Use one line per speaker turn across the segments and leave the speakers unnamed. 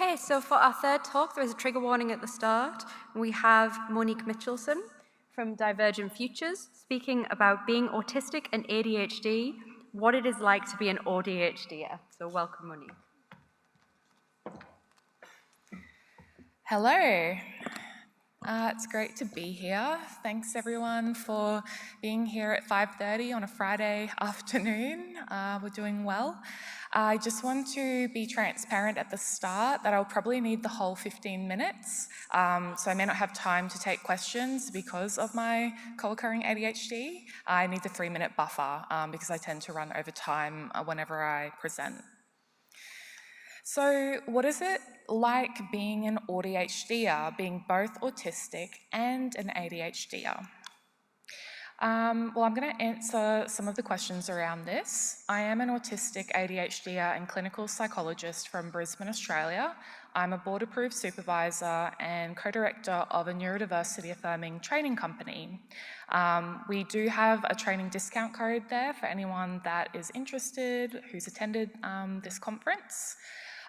Okay, so for our third talk, there is a trigger warning at the start. We have Monique Mitchelson from Divergent Futures speaking about being autistic and ADHD, what it is like to be an AuDHD'er. So welcome, Monique.
Hello. It's great to be here. Thanks everyone for being here at 5:30 on a Friday afternoon. We're doing well. I just want to be transparent at the start that I'll probably need the whole 15 minutes, so I may not have time to take questions because of my co-occurring ADHD. I need the 3-minute buffer because I tend to run over time whenever I present. So what is it like being an AuDHD'er, being both autistic and an ADHD'er? Well, I'm going to answer some of the questions around this. I am an autistic ADHD'er and clinical psychologist from Brisbane, Australia. I'm a board-approved supervisor and co-director of a neurodiversity affirming training company. We do have a training discount code there for anyone that is interested, who's attended this conference.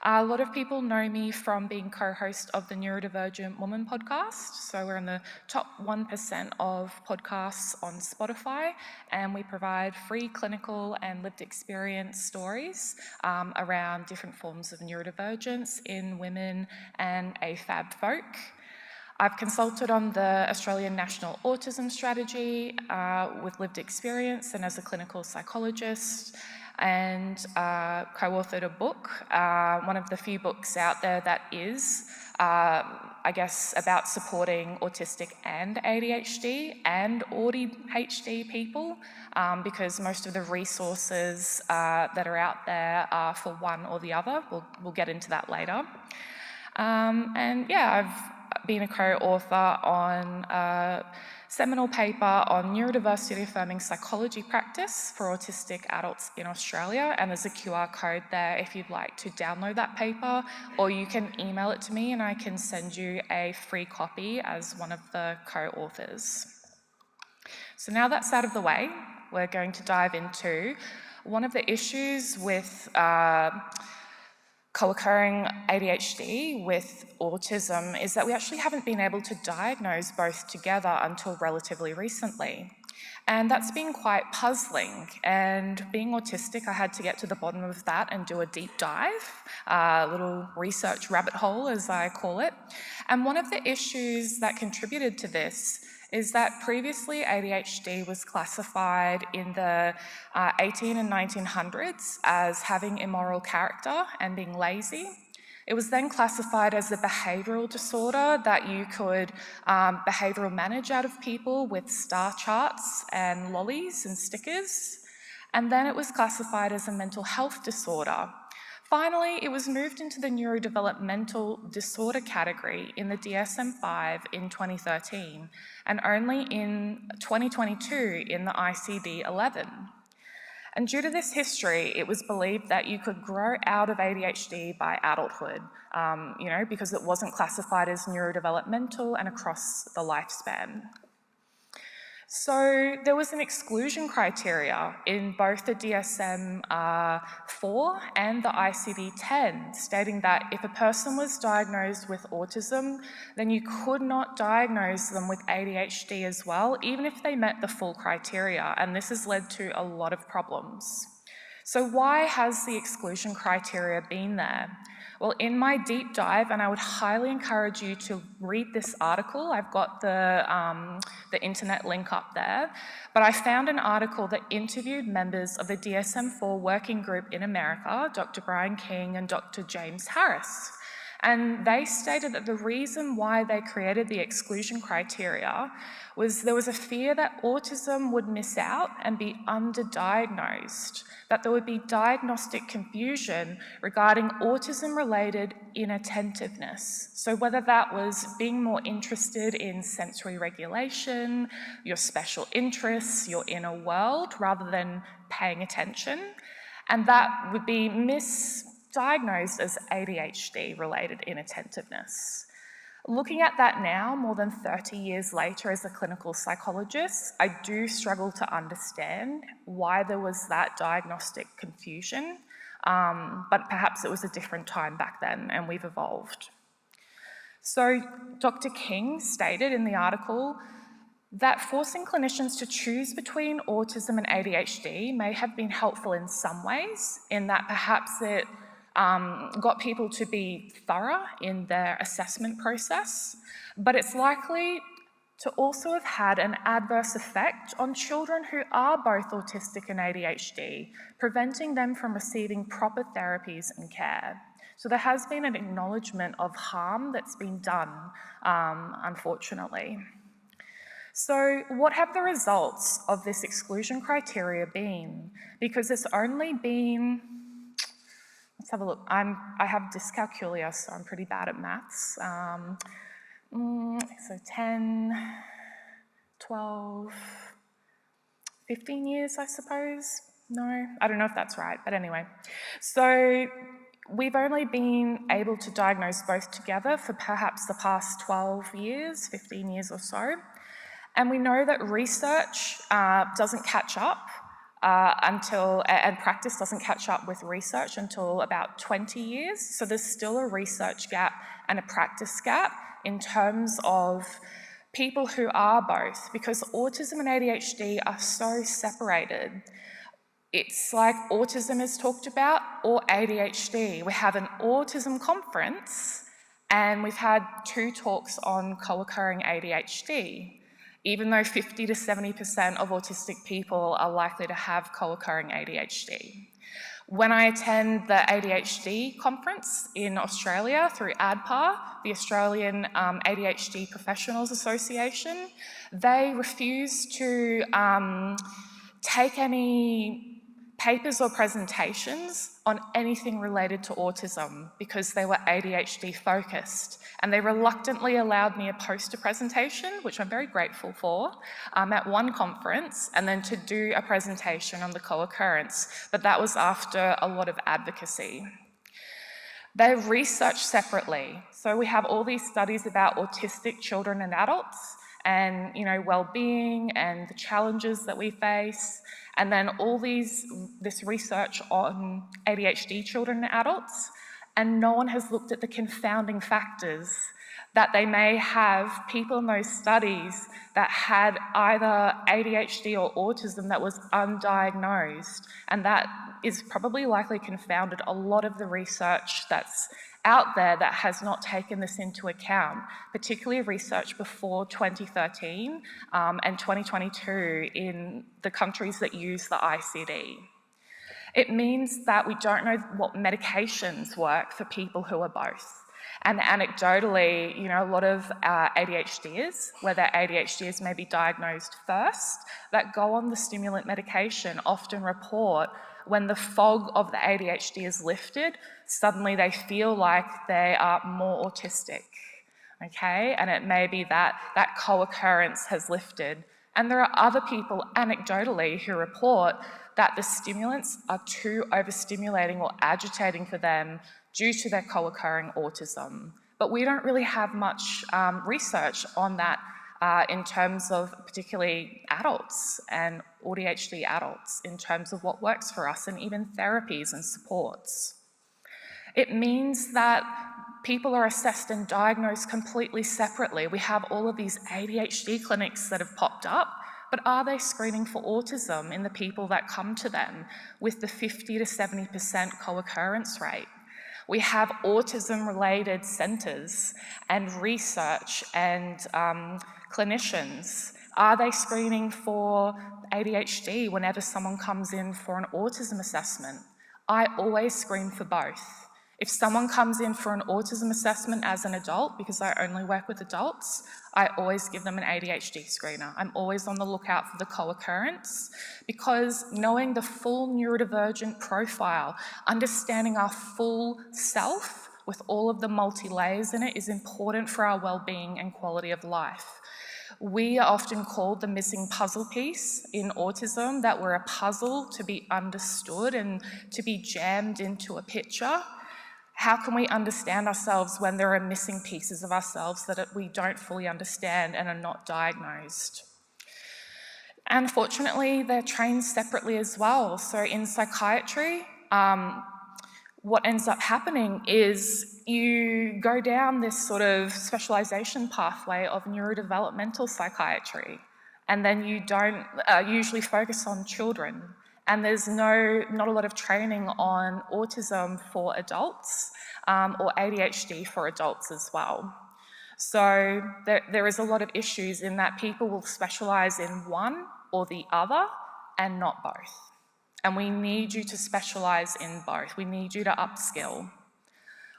A lot of people know me from being co-host of the Neurodivergent Woman podcast. So we're in the top 1% of podcasts on Spotify, and we provide free clinical and lived experience stories around different forms of neurodivergence in women and AFAB folk. I've consulted on the Australian National Autism Strategy with lived experience and as a clinical psychologist, and co-authored a book, one of the few books out there that is, I guess, about supporting autistic and ADHD and AuDHD people, because most of the resources that are out there are for one or the other. We'll get into that later. And yeah, I've been a co-author on a seminal paper on neurodiversity affirming psychology practice for autistic adults in Australia, and there's a QR code there if you'd like to download that paper, or you can email it to me and I can send you a free copy as one of the co-authors. So now that's out of the way, we're going to dive into one of the issues with co-occurring ADHD with autism is that we actually haven't been able to diagnose both together until relatively recently. And that's been quite puzzling. And being autistic, I had to get to the bottom of that and do a deep dive, a little research rabbit hole, as I call it. And one of the issues that contributed to this is that previously ADHD was classified in the 18 and 1900s as having immoral character and being lazy. It was then classified as a behavioural disorder that you could behavioural manage out of people with star charts and lollies and stickers. And then it was classified as a mental health disorder. Finally, it was moved into the neurodevelopmental disorder category in the DSM-V in 2013, and only in 2022 in the ICD-11. And due to this history, it was believed that you could grow out of ADHD by adulthood, because it wasn't classified as neurodevelopmental and across the lifespan. So there was an exclusion criteria in both the DSM-4 and the ICD-10 stating that if a person was diagnosed with autism, then you could not diagnose them with ADHD as well, even if they met the full criteria, and this has led to a lot of problems. So why has the exclusion criteria been there? Well, in my deep dive, and I would highly encourage you to read this article, I've got the internet link up there, but I found an article that interviewed members of the DSM-4 working group in America, Dr. Brian King and Dr. James Harris. And they stated that the reason why they created the exclusion criteria was there was a fear that autism would miss out and be underdiagnosed, that there would be diagnostic confusion regarding autism-related inattentiveness. So whether that was being more interested in sensory regulation, your special interests, your inner world, rather than paying attention, and that would be misdiagnosed as ADHD-related inattentiveness. Looking at that now, more than 30 years later as a clinical psychologist, I do struggle to understand why there was that diagnostic confusion. but perhaps it was a different time back then and we've evolved. So Dr. King stated in the article that forcing clinicians to choose between autism and ADHD may have been helpful in some ways, in that perhaps it got people to be thorough in their assessment process, but it's likely to also have had an adverse effect on children who are both autistic and ADHD, preventing them from receiving proper therapies and care. So there has been an acknowledgement of harm that's been done, unfortunately. So what have the results of this exclusion criteria been? Because it's only been, let's have a look. I have dyscalculia, so I'm pretty bad at maths. So 10, 12, 15 years, I suppose? No, I don't know if that's right, but anyway. So we've only been able to diagnose both together for perhaps the past 12 years, 15 years or so. And we know that research doesn't catch up and practice doesn't catch up with research until about 20 years. So there's still a research gap and a practice gap in terms of people who are both, because autism and ADHD are so separated. It's like autism is talked about or ADHD. We have an autism conference and we've had 2 talks on co-occurring ADHD, even though 50 to 70% of autistic people are likely to have co-occurring ADHD. When I attend the ADHD conference in Australia through ADPAR, the Australian ADHD Professionals Association, they refuse to take any papers or presentations on anything related to autism because they were ADHD focused. And they reluctantly allowed me a poster presentation, which I'm very grateful for, at one conference, and then to do a presentation on the co-occurrence. But that was after a lot of advocacy. They research separately. So we have all these studies about autistic children and adults and, well-being and the challenges that we face. And then this research on ADHD children and adults, and no one has looked at the confounding factors that they may have people in those studies that had either ADHD or autism that was undiagnosed, and that is probably likely confounded a lot of the research that's out there that has not taken this into account, particularly research before 2013 and 2022 in the countries that use the ICD. It means that we don't know what medications work for people who are both. And anecdotally, a lot of ADHD'ers, where their ADHD'ers may be diagnosed first, that go on the stimulant medication often report when the fog of the ADHD is lifted, suddenly they feel like they are more autistic, okay? And it may be that co-occurrence has lifted. And there are other people, anecdotally, who report that the stimulants are too overstimulating or agitating for them due to their co-occurring autism. But we don't really have much research on that in terms of particularly adults and AuDHD adults in terms of what works for us and even therapies and supports. It means that people are assessed and diagnosed completely separately. We have all of these ADHD clinics that have popped up, but are they screening for autism in the people that come to them with the 50 to 70% co-occurrence rate? We have autism-related centres and research and clinicians. Are they screening for ADHD whenever someone comes in for an autism assessment? I always screen for both. If someone comes in for an autism assessment as an adult, because I only work with adults, I always give them an ADHD screener. I'm always on the lookout for the co-occurrence, because knowing the full neurodivergent profile, understanding our full self with all of the multi-layers in it is important for our well-being and quality of life. We are often called the missing puzzle piece in autism, that we're a puzzle to be understood and to be jammed into a picture. How can we understand ourselves when there are missing pieces of ourselves that we don't fully understand and are not diagnosed? Unfortunately, they're trained separately as well. So in psychiatry, what ends up happening is you go down this sort of specialisation pathway of neurodevelopmental psychiatry, and then you don't usually focus on children. And there's not a lot of training on autism for adults or ADHD for adults as well. So there is a lot of issues in that people will specialise in one or the other and not both. And we need you to specialise in both. We need you to upskill.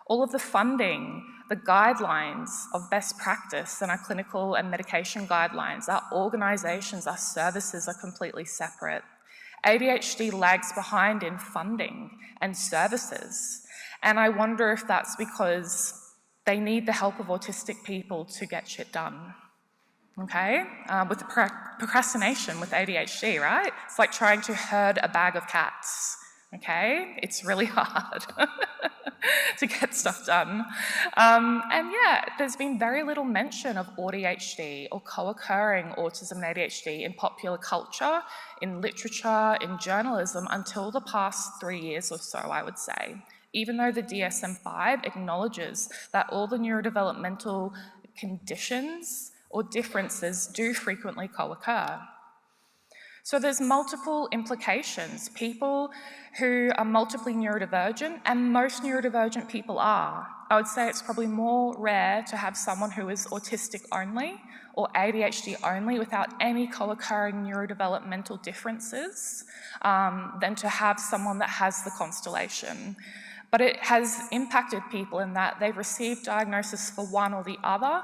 All of the funding, the guidelines of best practice and our clinical and medication guidelines, our organisations, our services are completely separate. ADHD lags behind in funding and services. And I wonder if that's because they need the help of autistic people to get shit done. Okay, with the procrastination with ADHD, right? It's like trying to herd a bag of cats, okay? It's really hard to get stuff done. And yeah, there's been very little mention of AuDHD or co-occurring autism and ADHD in popular culture, in literature, in journalism until the past 3 years or so, I would say. Even though the DSM-V acknowledges that all the neurodevelopmental conditions or differences do frequently co-occur. So there's multiple implications. People who are multiply neurodivergent, and most neurodivergent people are. I would say it's probably more rare to have someone who is autistic only or ADHD only without any co-occurring neurodevelopmental differences than to have someone that has the constellation. But it has impacted people in that they've received diagnosis for one or the other,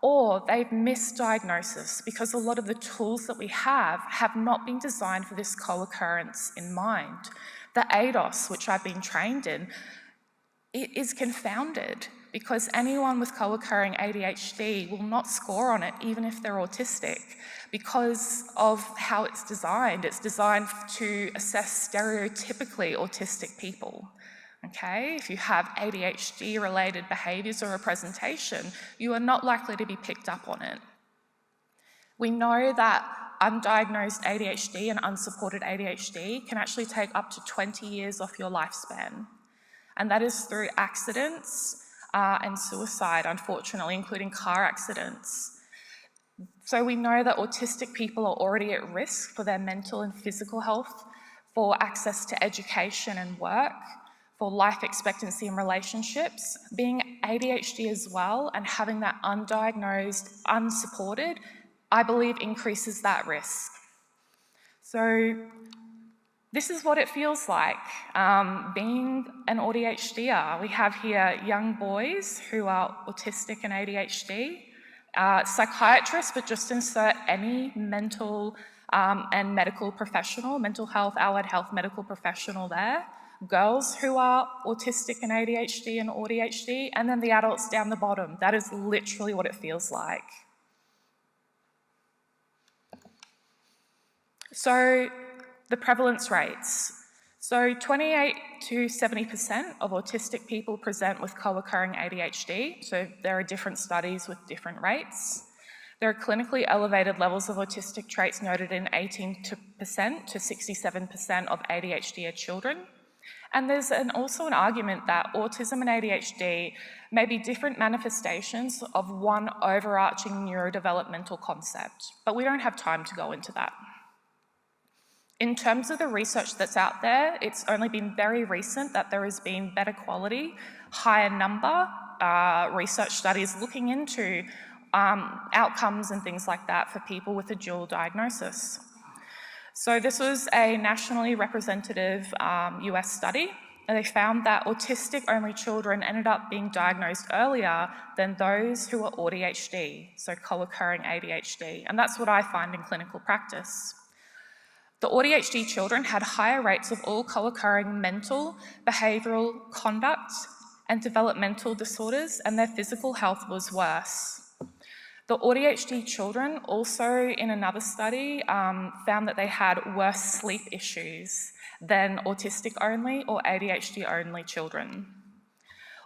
or they've missed diagnosis because a lot of the tools that we have not been designed for this co-occurrence in mind. The ADOS, which I've been trained in, it is confounded because anyone with co-occurring ADHD will not score on it even if they're autistic because of how it's designed. It's designed to assess stereotypically autistic people. Okay, if you have ADHD-related behaviours or a presentation, you are not likely to be picked up on it. We know that undiagnosed ADHD and unsupported ADHD can actually take up to 20 years off your lifespan. And that is through accidents and suicide, unfortunately, including car accidents. So we know that autistic people are already at risk for their mental and physical health, for access to education and work, for life expectancy and relationships. Being ADHD as well and having that undiagnosed, unsupported, I believe increases that risk. So this is what it feels like being an AuDHD'er. We have here young boys who are autistic and ADHD, psychiatrists, but just insert any mental and medical professional, mental health, allied health medical professional there. Girls who are autistic and ADHD and AuDHD, and then the adults down the bottom. That is literally what it feels like. So the prevalence rates. So 28 to 70% of autistic people present with co-occurring ADHD. So there are different studies with different rates. There are clinically elevated levels of autistic traits noted in 18% to 67% of ADHD'er children. And there's also an argument that autism and ADHD may be different manifestations of one overarching neurodevelopmental concept, but we don't have time to go into that. In terms of the research that's out there, it's only been very recent that there has been better quality, higher number research studies looking into outcomes and things like that for people with a dual diagnosis. So this was a nationally representative US study, and they found that autistic-only children ended up being diagnosed earlier than those who were AuDHD, so co-occurring ADHD, and that's what I find in clinical practice. The AuDHD children had higher rates of all co-occurring mental, behavioural, conduct, and developmental disorders, and their physical health was worse. The AuDHD children also, in another study, found that they had worse sleep issues than autistic-only or ADHD-only children.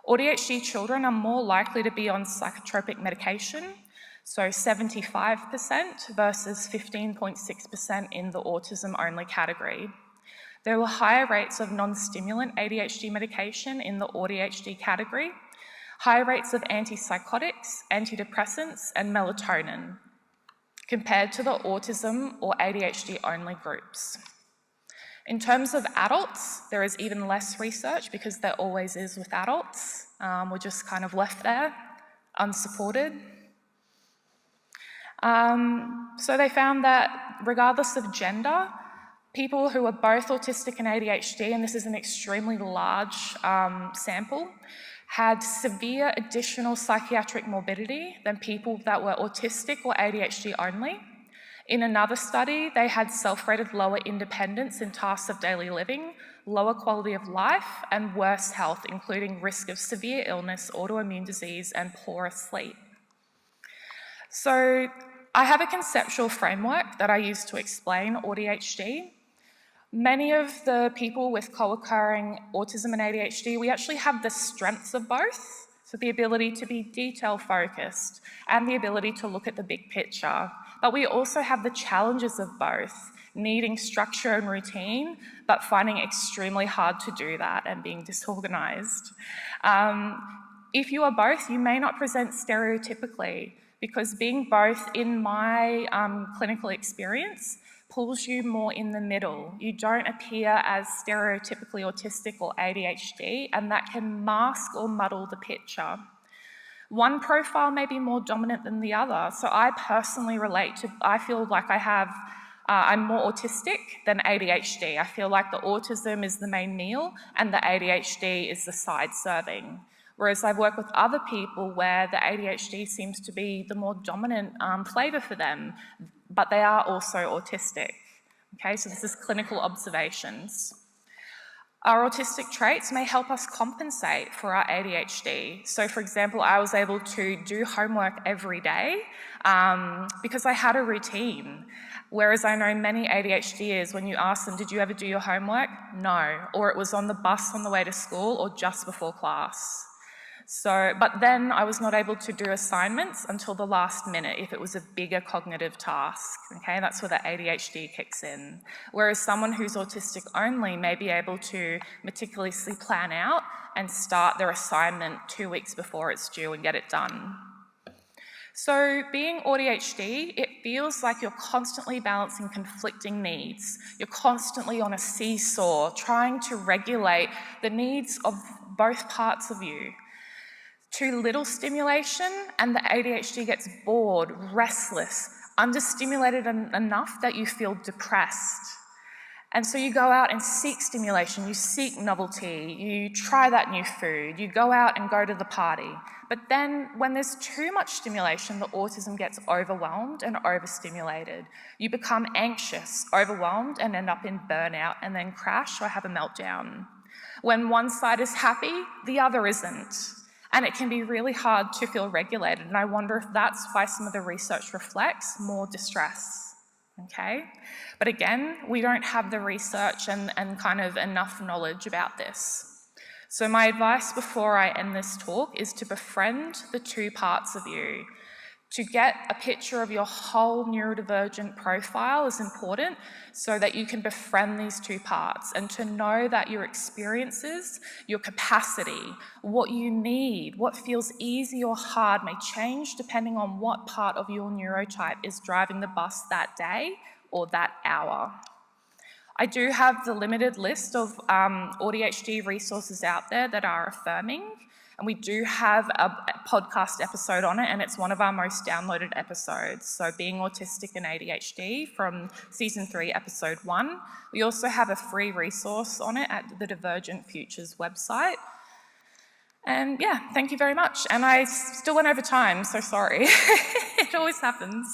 AuDHD children are more likely to be on psychotropic medication, so 75% versus 15.6% in the autism-only category. There were higher rates of non-stimulant ADHD medication in the AuDHD category, higher rates of antipsychotics, antidepressants, and melatonin, compared to the autism or ADHD only groups. In terms of adults, there is even less research because there always is with adults. We're just kind of left there, unsupported. So they found that regardless of gender, people who are both autistic and ADHD, and this is an extremely large sample, had severe additional psychiatric morbidity than people that were autistic or ADHD only. In another study, they had self-rated lower independence in tasks of daily living, lower quality of life, and worse health, including risk of severe illness, autoimmune disease, and poorer sleep. So I have a conceptual framework that I use to explain AuDHD. Many of the people with co-occurring autism and ADHD, we actually have the strengths of both, so the ability to be detail-focused and the ability to look at the big picture. But we also have the challenges of both, needing structure and routine, but finding it extremely hard to do that and being disorganised. If you are both, you may not present stereotypically, because being both, in my clinical experience, pulls you more in the middle. You don't appear as stereotypically autistic or ADHD, and that can mask or muddle the picture. One profile may be more dominant than the other, so I personally relate to, I feel like I'm more autistic than ADHD. I feel like the autism is the main meal and the ADHD is the side serving. Whereas I've worked with other people where the ADHD seems to be the more dominant flavour for them, but they are also autistic. Okay, so this is clinical observations. Our autistic traits may help us compensate for our ADHD. So for example, I was able to do homework every day because I had a routine. Whereas I know many ADHD'ers, when you ask them, did you ever do your homework? No, or it was on the bus on the way to school or just before class. So, but then I was not able to do assignments until the last minute if it was a bigger cognitive task, okay? That's where the ADHD kicks in. Whereas someone who's autistic only may be able to meticulously plan out and start their assignment 2 weeks before it's due and get it done. So being AuDHD, it feels like you're constantly balancing conflicting needs. You're constantly on a seesaw trying to regulate the needs of both parts of you. Too little stimulation and the ADHD gets bored, restless, understimulated enough that you feel depressed. And so you go out and seek stimulation, you seek novelty, you try that new food, you go out and go to the party. But then when there's too much stimulation, the autism gets overwhelmed and overstimulated. You become anxious, overwhelmed, and end up in burnout and then crash or have a meltdown. When one side is happy, the other isn't. And it can be really hard to feel regulated. And I wonder if that's why some of the research reflects more distress, okay? But again, we don't have the research and kind of enough knowledge about this. So my advice before I end this talk is to befriend the two parts of you. To get a picture of your whole neurodivergent profile is important so that you can befriend these two parts, and to know that your experiences, your capacity, what you need, what feels easy or hard may change depending on what part of your neurotype is driving the bus that day or that hour. I do have the limited list of AuDHD resources out there that are affirming. And we do have a podcast episode on it, and it's one of our most downloaded episodes. So Being Autistic and ADHD from Season 3, Episode 1. We also have a free resource on it at the Divergent Futures website. And yeah, thank you very much. And I still went over time, so sorry. It always happens.